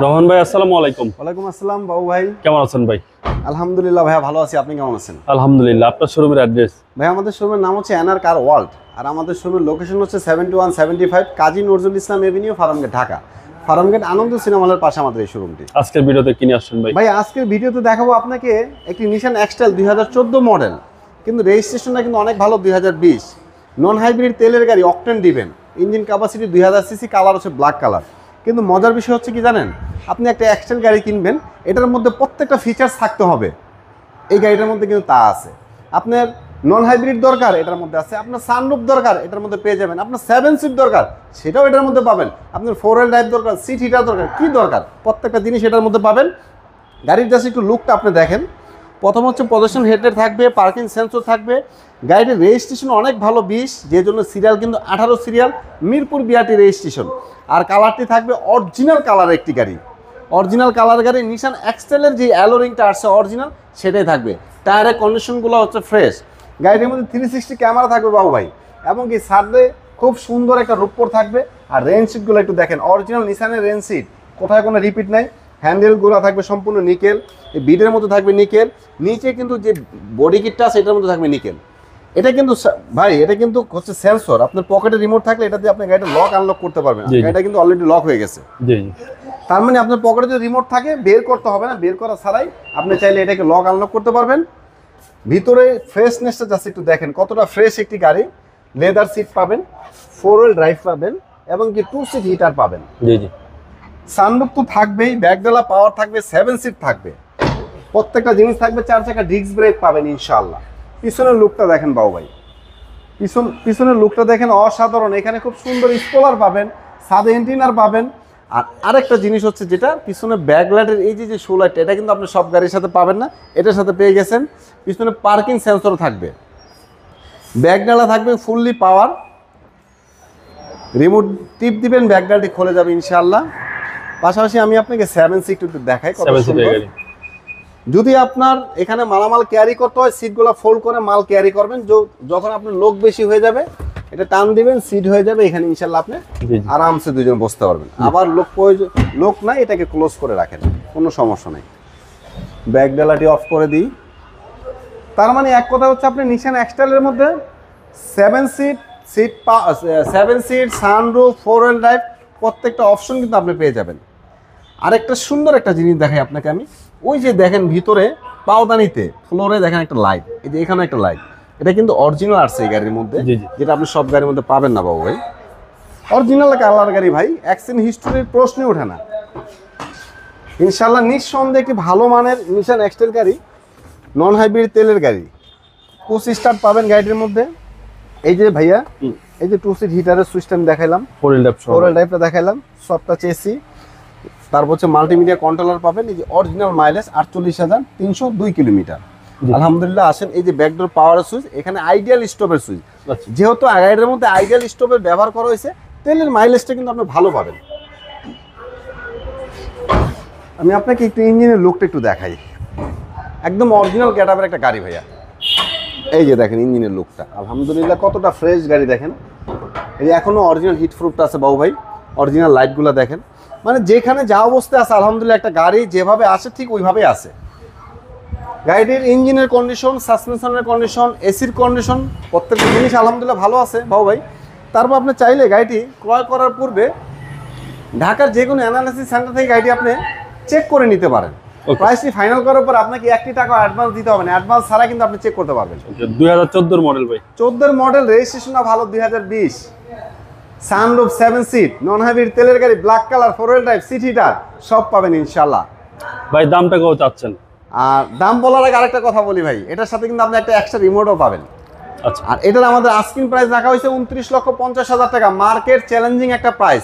রোহন ভাই, আসসালামু আলাইকুম। ওয়ালাইকুম আসসালাম বাবু ভাই, কেমন আছেন ভাই? আলহামদুলিল্লাহ ভাইয়া ভালো আছি। আপনি কেমন আছেন? আলহামদুলিল্লাহ। আপনার শোরুমের অ্যাড্রেস? ভাই আমাদের শোরুমের নাম হচ্ছে এনআর কার ওয়ার্ল্ড, আর আমাদের শোরুমের লোকেশন হচ্ছে 7175 কাজী নজরুল ইসলাম এভিনিউ, ফার্মগেট, ঢাকা। ফার্মগেট আনন্দ সিনেমা হলের পাশে আমাদের এই শোরুমটি। আজকের ভিডিওতে কি নিয়ে আসছেন ভাই? ভাই আজকের ভিডিওতে দেখাবো আপনাকে একটি নিশান এক্সটাইল 2014 মডেল, কিন্তু রেজিস্ট্রেশনটা কিন্তু অনেক ভালো 2020। নন হাইব্রিড তেলের গাড়ি, অকটেন দিবেন, ইঞ্জিন ক্যাপাসিটি 2000 সিসি, কালার হচ্ছে ব্ল্যাক কালার। কিন্তু মজার বিষয় হচ্ছে কি জানেন, আপনি একটা এক্সটাইল গাড়ি কিনবেন, এটার মধ্যে প্রত্যেকটা ফিচার্স থাকতে হবে। এই গাড়িটার মধ্যে কিন্তু তা আছে। আপনার নন হাইব্রিড দরকার, এটার মধ্যে আছে। আপনার সানরুফ দরকার, এটার মধ্যে পেয়ে যাবেন। আপনার 7 সিট দরকার, সেটাও এটার মধ্যে পাবেন। আপনার 4 হুইল ড্রাইভ দরকার, সিট হিটার দরকার, কি দরকার প্রত্যেকটা জিনিস এটার মধ্যে পাবেন। গাড়ির জাস্ট একটু লুকটা আপনি দেখেন। প্রথম হচ্ছে পজিশন হেডলাইট থাকবে, পার্কিং সেন্সর থাকবে। গাড়িটির রেজিস্ট্রেশন অনেক ভালো 20, যে জন্য সিরিয়াল কিন্তু 18 সিরিয়াল, মিরপুর বিআরটি রেজিস্ট্রেশন। আর কালারটি থাকবে অরিজিনাল কালার একটি গাড়ি, অরিজিনাল কালার গাড়ি। নিশান এক্সটেলের যে অ্যালোরিংটা আসছে অরিজিনাল, সেটাই থাকবে। টায়ারের কন্ডিশনগুলো হচ্ছে ফ্রেশ। গাড়িটির মধ্যে 360 ক্যামেরা থাকবে বাবু ভাই, এবং কি সাইডে খুব সুন্দর একটা রূপর থাকবে। আর রেন সিটগুলো একটু দেখেন, অরিজিনাল নিশানের রেন সিট, কোথায় কোনো রিপিট নাই। হ্যান্ডেলগুলো থাকবে সম্পূর্ণ নিকেল, এই বিডের মধ্যে থাকবে নিকেল। নিচে কিন্তু যে বডি কিটটা আছে এটার মধ্যে থাকবে নিকেল। এটা কিন্তু ভাই, এটা কিন্তু হচ্ছে সেন্সর। আপনার পকেটে রিমোট থাকলে এটা দিয়ে আপনি গাড়িটা লক আনলক করতে পারবেন। গাড়িটা কিন্তু অলরেডি লক হয়ে গেছে। তার মানে আপনার পকেটে যদি রিমোট থাকে, বের করতে হবে না, বের করা ছাড়াই আপনি চাইলে এটাকে লক আনলক করতে পারবেন। ভিতরে ফ্রেশনেসটা জাস্ট একটু দেখেন, কতটা ফ্রেশ একটি গাড়ি। লেদার সিট পাবেন, 4 হুইল ড্রাইভ পাবেন, এবং কি 2 সিট হিটার পাবেন। সানরুফ তো থাকবেই, ব্যাকডালা পাওয়ার থাকবে, 7 সিট থাকবে, প্রত্যেকটা জিনিস থাকবে। 4 চাকা ডিস্ক ব্রেক পাবেন ইনশাআল্লাহ। পিছনের লুকটা দেখেন বাবু ভাই, পিছনের লুকটা দেখেন, অসাধারণ। এখানে খুব সুন্দর স্পলার পাবেন, সাদে এন্টিনার পাবেন। আর আরেকটা জিনিস হচ্ছে যেটা পিছনে ব্যাকলাইটের এই যে শো লাইটটা, এটা কিন্তু আপনি সব গাড়ির সাথে পাবেন না, এটার সাথে পেয়ে গেছেন। পিছনে পার্কিং সেন্সর থাকবে, ব্যাকডালা থাকবে ফুললি পাওয়ার। রিমোট টিপ দিবেন, ব্যাকডালাটি খুলে যাবে ইনশাআল্লাহ। পাশাপাশি আমি আপনাকে 7 সিট একটু দেখাই কত সুন্দর। যদি আপনার এখানে মালামাল ক্যারি করতে হয়, সিটগুলো ফোল্ড করে মাল ক্যারি করবেন। যখন আপনার লোক বেশি হয়ে যাবে, এটা টান দিবেন, সিট হয়ে যাবে এখানে ইনশাআল্লাহ। আপনি আরামসে দুজন বসতে পারবেন। আবার লোক নাই, এটাকে ক্লোজ করে রাখেন, কোনো সমস্যা নেই। ব্যাকডালাটি অফ করে দিই। তার মানে এক কথা হচ্ছে, আপনি নিশান এক্সটাইলের মধ্যে 7 সিট, সানরুফ, 4 হুইল ড্রাইভ, প্রত্যেকটা অপশন কিন্তু আপনি পেয়ে যাবেন। আরেকটা সুন্দর একটা জিনিস দেখাই আপনাকে আমি। ওই যে দেখেন ভিতরে পাওদানিতে ফ্লোরে দেখেন একটা লাইট, এই যে এখানে একটা লাইট, এটা কিন্তু অরিজিনাল আসছে এই গাড়ির মধ্যে, যেটা আপনি সব গাড়ির মধ্যে পাবেন না বাবু ভাই। অরিজিনাল কালার গাড়ি ভাই, অ্যাক্সিডেন্ট হিস্টোরির প্রশ্নই ওঠে না ইনশাআল্লাহ। নিঃসন্দেহে একটি ভালো মানের নিশান এক্সটাইল গাড়ি, নন হাইব্রিড তেলের গাড়ি। পুশ স্টার্ট পাবেন গাড়িটির মধ্যে। এই যে ভাইয়া, এই যে 2 সিট হিটারের সুইচটা আমি দেখাইলাম, 4 হুইল ড্রাইভটা দেখাইলাম, সবটা চেসি। তারপর হচ্ছে মাল্টিমিডিয়া কন্ট্রোলার পাবেন। এই যে অরিজিনাল মাইলেজ 48,302 কিলোমিটার। আলহামদুলিল্লাহ। আসেন, এই যে ব্যাকডোর পাওয়ার সুইচ, এখানে আইডিয়াল স্টোভের সুইচ। যেহেতু গাড়ির মধ্যে আইডিয়াল স্টোভের ব্যবহার করা হয়েছে, তেলের মাইলেজটা কিন্তু আপনি ভালো পাবেন। আমি আপনাকে একটু ইঞ্জিনের লুকটা একটু দেখাই, একদম অরিজিনাল গেটআপের একটা গাড়ি ভাইয়া। এই যে দেখেন ইঞ্জিনের লুকটা, আলহামদুলিল্লাহ কতটা ফ্রেশ গাড়ি দেখেন। এই যে এখনো অরিজিনাল হিট প্রুফটা আছে বাবু ভাই। অরিজিনাল লাইটগুলো দেখেন, মানে যেখানে যা অবস্থায় আছে আলহামদুলিল্লাহ, একটা গাড়ি যেভাবে আসে ঠিক ওইভাবেই আছে। গাড়িটির ইঞ্জিনের কন্ডিশন, সাসপেনশনের কন্ডিশন, এসির কন্ডিশন, প্রত্যেকটা জিনিস আলহামদুলিল্লাহ ভালো আছে বাবু ভাই। তারপর আপনি চাইলে গাড়িটি ক্রয় করার পূর্বে ঢাকার যে কোনো অ্যানালিসিস সেন্টার থেকে গাড়িটি আপনি চেক করে নিতে পারেন। প্রাইসটি ফাইনাল করার পর আপনাকে 1 টাকা অ্যাডভান্স দিতে হবে না, অ্যাডভান্স ছাড়া কিন্তু আপনি চেক করতে পারবেন। 2014 মডেল ভাই, 14 মডেল, রেজিস্ট্রেশনটা ভালো 2020। সানরুফ, 7 সিট, নন হাইব্রিড তেলের গাড়ি, black colour, 4 wheel drive, seat heater, সব পাবেন ইনশাআল্লাহ। ভাই দামটা কত চাচ্ছেন? আর দাম বলার আগে আরেকটা কথা বলি ভাই, এটার সাথে কিন্তু আপনি একটা এক্সট্রা রিমোটও পাবেন। আচ্ছা। আর এটার আমাদের আস্কিং প্রাইস রাখা হয়েছে 29,50,000 টাকা, মার্কেট চ্যালেঞ্জিং একটা প্রাইস।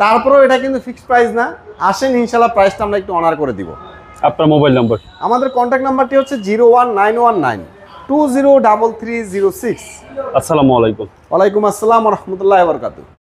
তারপরেও এটা কিন্তু ফিক্সড প্রাইস না। আসেন ইনশাআল্লাহ, প্রাইসটা আমরা একটু অনার করে দিব। আপনার মোবাইল নাম্বার? আমাদের কন্ট্যাক্ট নাম্বারটি হচ্ছে 01919203306। আসসালামু আলাইকুম। ওয়ালাইকুম আসসালাম ওয়া রাহমাতুল্লাহি ওয়া বারাকাতুহু।